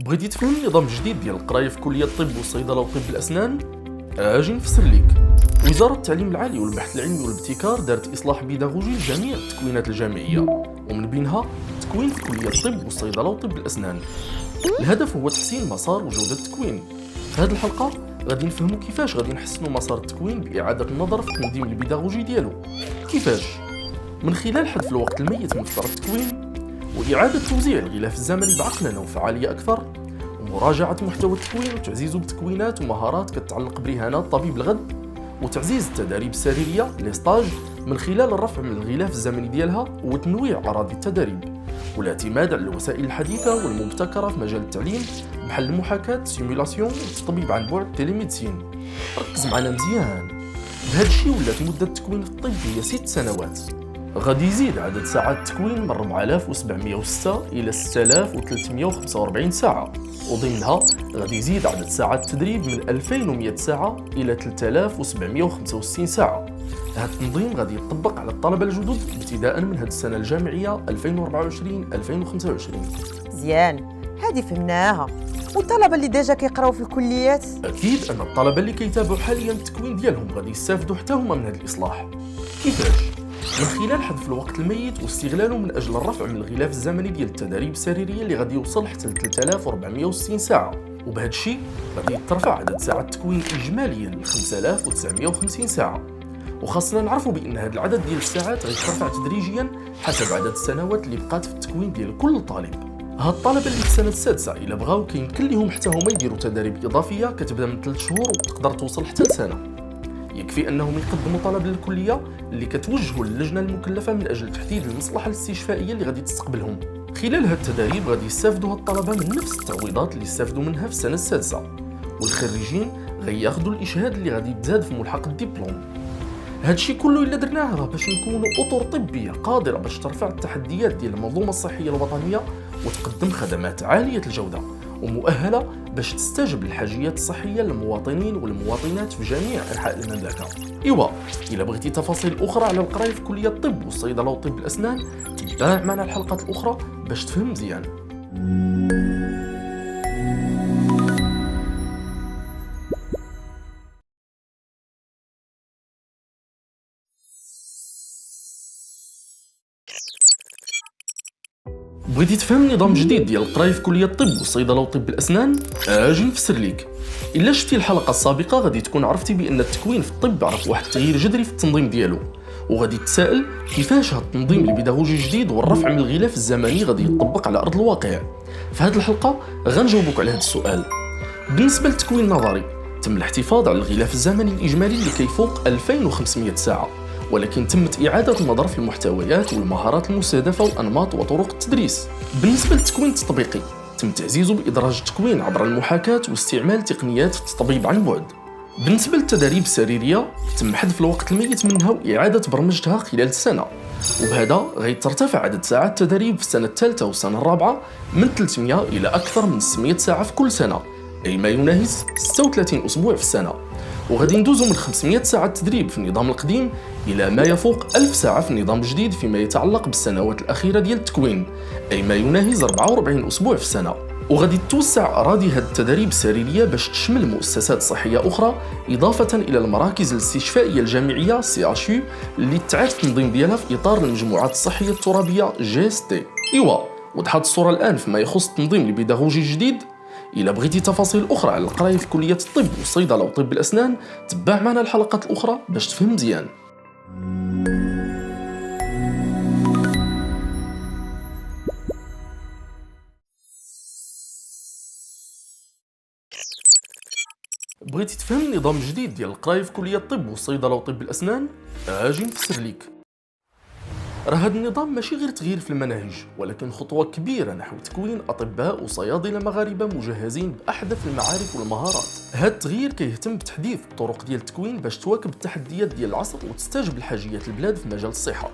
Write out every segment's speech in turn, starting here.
بغيتي تفهم نظام جديد ديال القرايه في كليه الطب والصيدله وطب الاسنان؟ اجي نفسر ليك. وزاره التعليم العالي والبحث العلمي والابتكار دارت اصلاح بيداغوجي لجميع التكوينات الجامعيه، ومن بينها تكوين في كليه الطب والصيدله وطب الاسنان. الهدف هو تحسين مسار وجوده التكوين. في هذه الحلقه غادي نفهموا كيفاش غادي نحسنوا مسار التكوين باعاده النظر في التنظيم البيداغوجي ديالو. كيفاش؟ من خلال حذف الوقت الميت من فتره التكوين، وإعادة توزيع الغلاف الزمني بعقلنة وفعالية أكثر، ومراجعة محتوى التكوين وتعزيزه بتكوينات ومهارات كتعلق برهانات طبيب الغد، وتعزيز التداريب السريرية لي ستاج من خلال الرفع من الغلاف الزمني ديالها وتنويع أراضي التداريب، والاعتماد على الوسائل الحديثة والمبتكرة في مجال التعليم بحال المحاكاة سيمولاسيون والتطبيب عن بعد تيليميدسين. ركز معنا مزيان. بهذا الشيء ولات مدة التكوين في الطب هي 6 سنوات. غادي يزيد عدد ساعات التكوين من 4706 إلى 6345 ساعة، وضمنها غادي يزيد عدد ساعات التدريب من 2100 ساعة إلى 3765 ساعة. هذا التنظيم غادي يطبق على الطلبة الجدد ابتداء من هذه السنة الجامعية 2024-2025. مزيان، هذه فهمناها. والطلبه اللي ديجا كيقراو في الكليات؟ أكيد أن الطلبة اللي كيتابعوا حاليا التكوين ديالهم غادي يستافدوا حتى هما من هذا الإصلاح. كيفاش؟ من خلال حذف الوقت الميت واستغلاله من أجل الرفع من الغلاف الزمني ديال التداريب السريرية اللي غادي يوصل حتى ل 3460 ساعة، وبهذا الشيء غادي يترفع عدد ساعات التكوين إجماليا ل 5950 ساعة. وخاصنا نعرفوا بأن هذا العدد ديال الساعات غيترفع تدريجيا حسب عدد السنوات اللي بقات في التكوين ديال كل طالب. هاد الطلبة اللي في السنة السادسة إلا بغاو كيمكن لهم حتى هما يديروا تداريب إضافية كتبدا من 3 شهور وتقدر توصل حتى لسنة. يكفي أنهم يقدموا طلب للكلية اللي كتوجهوا للجنة المكلفة من أجل تحديد المصلحة الاستشفائية اللي غادي تستقبلهم. خلال هاد التداريب غادي يستافدوا هاد الطلبة من نفس التعويضات اللي استافدوا منها في السنة السادسة، والخريجين غياخذوا الإشهاد اللي غادي يتزاد في ملحق الدبلوم. هادشي كله إلا درناه راه باش نكونوا أطر طبية قادرة باش ترفع التحديات ديال المنظومة الصحية الوطنية وتقدم خدمات عالية الجودة ومؤهلة باش تستجب للحاجيات الصحية للمواطنين والمواطنات في جميع أنحاء المملكة. إلا بغيتي تفاصيل أخرى على القراية في كلية الطب والصيدلة وطب الأسنان، تابع معنا الحلقات الأخرى باش تفهم مزيان. بغيتي تفهم نظام جديد ديال القرايه في كليه الطب والصيدله وطب الاسنان؟ اجي نفسر ليك. الا شفتي الحلقه السابقه غادي تكون عرفتي بان التكوين في الطب عرف واحد التغيير جذري في التنظيم ديالو، وغادي تسائل كيفاش هذا التنظيم البيداغوجي الجديد والرفع من الغلاف الزمني غادي يطبق على ارض الواقع. في هذه الحلقه غنجاوبك على هذا السؤال. بالنسبه للتكوين النظري تم الاحتفاظ على الغلاف الزمني الاجمالي اللي كيفوق 2500 ساعه، ولكن تمت إعادة النظر في المحتويات والمهارات المستهدفة وأنماط وطرق التدريس. بالنسبة للتكوين التطبيقي تم تعزيزه بإدراج التكوين عبر المحاكاة واستعمال تقنيات التطبيب عن بعد. بالنسبة للتداريب السريرية تم حذف الوقت الميت منها وإعادة برمجتها خلال السنة، وبهذا غيترتفع عدد ساعات التدريب في السنة الثالثة والسنة الرابعة من 300 إلى أكثر من 600 ساعة في كل سنة، أي ما يناهز 36 أسبوع في السنة. وغادي ندوزو من 500 ساعة تدريب في النظام القديم إلى ما يفوق 1000 ساعة في النظام الجديد فيما يتعلق بالسنوات الأخيرة ديال التكوين، أي ما يناهز 44 أسبوع في السنة. وغادي توسع أراضي هذه التدريب السريرية باش تشمل مؤسسات صحية أخرى، إضافة إلى المراكز الاستشفائية الجامعية CHU اللي تعاد التنظيم ديالها في إطار المجموعات الصحية الترابية GST. وضحت الصورة الآن فيما يخص التنظيم البيداغوجي الجديد. إلا بغيتي تفاصيل أخرى على القراية في كلية الطب والصيدلة وطب الأسنان، تبع معنا الحلقات الأخرى باش تفهم مزيان. بغيتي تفهم نظام جديد ديال القراية في كلية الطب والصيدلة وطب الأسنان؟ أجي نفسر ليك. راه هذا النظام ماشي غير تغيير في المناهج، ولكن خطوة كبيرة نحو تكوين أطباء وصيادلة مغاربة مجهزين بأحدث المعارف والمهارات. هذا التغيير كيهتم بتحديث الطرق ديال التكوين باش تواكب التحديات ديال العصر وتستجب لحاجيات البلاد في مجال الصحة.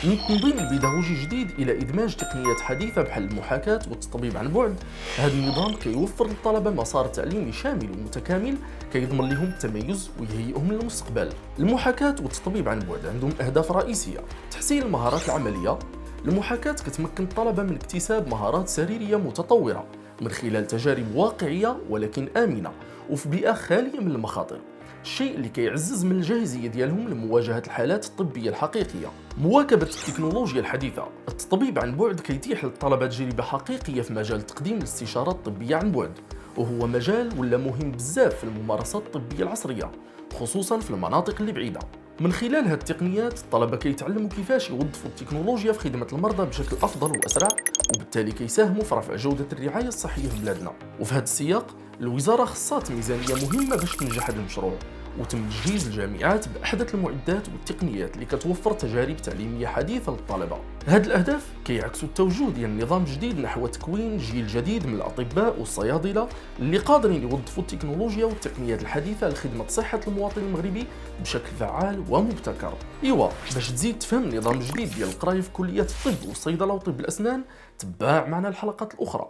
من التنظيم البيداغوجي الجديد إلى إدماج تقنيات حديثة بحال المحاكاة والتطبيب عن بعد، هذا النظام كيوفر للطلبة مسار تعليمي شامل ومتكامل كيضمن لهم التميز ويهيئهم للمستقبل. المحاكاة والتطبيب عن بعد عندهم أهداف رئيسية: تحسين المهارات العملية. المحاكاة كتمكن الطلبة من اكتساب مهارات سريرية متطورة من خلال تجارب واقعية ولكن آمنة وفي بيئة خالية من المخاطر، الشيء اللي كيعزز من الجاهزية ديالهم لمواجهة الحالات الطبية الحقيقية. مواكبة التكنولوجيا الحديثة، التطبيب عن بعد كيتيح للطلبة تجربة حقيقية في مجال تقديم الاستشارات الطبية عن بعد، وهو مجال ولا مهم بزاف في الممارسات الطبية العصرية خصوصا في المناطق اللي بعيدة. من خلال هاد التقنيات الطلبة كيتعلموا كيفاش يوظفوا التكنولوجيا في خدمة المرضى بشكل أفضل وأسرع، وبالتالي كيساهموا في رفع جودة الرعاية الصحية في بلادنا. وفي هذا السياق الوزارة خصات ميزانية مهمة باش تنجح هذا المشروع، وتم تجهيز الجامعات بأحدث المعدات والتقنيات اللي كتوفر تجارب تعليمية حديثة للطلبة. هاد الأهداف كيعكسوا التوجه ديال نظام جديد نحو تكوين جيل جديد من الأطباء والصيادلة اللي قادرين يوظفوا التكنولوجيا والتقنيات الحديثة لخدمة صحة المواطن المغربي بشكل فعال ومبتكر. باش تزيد تفهم النظام الجديد ديال القرايه في كليات الطب والصيدلة وطب الأسنان، تبع معنا الحلقات الأخرى.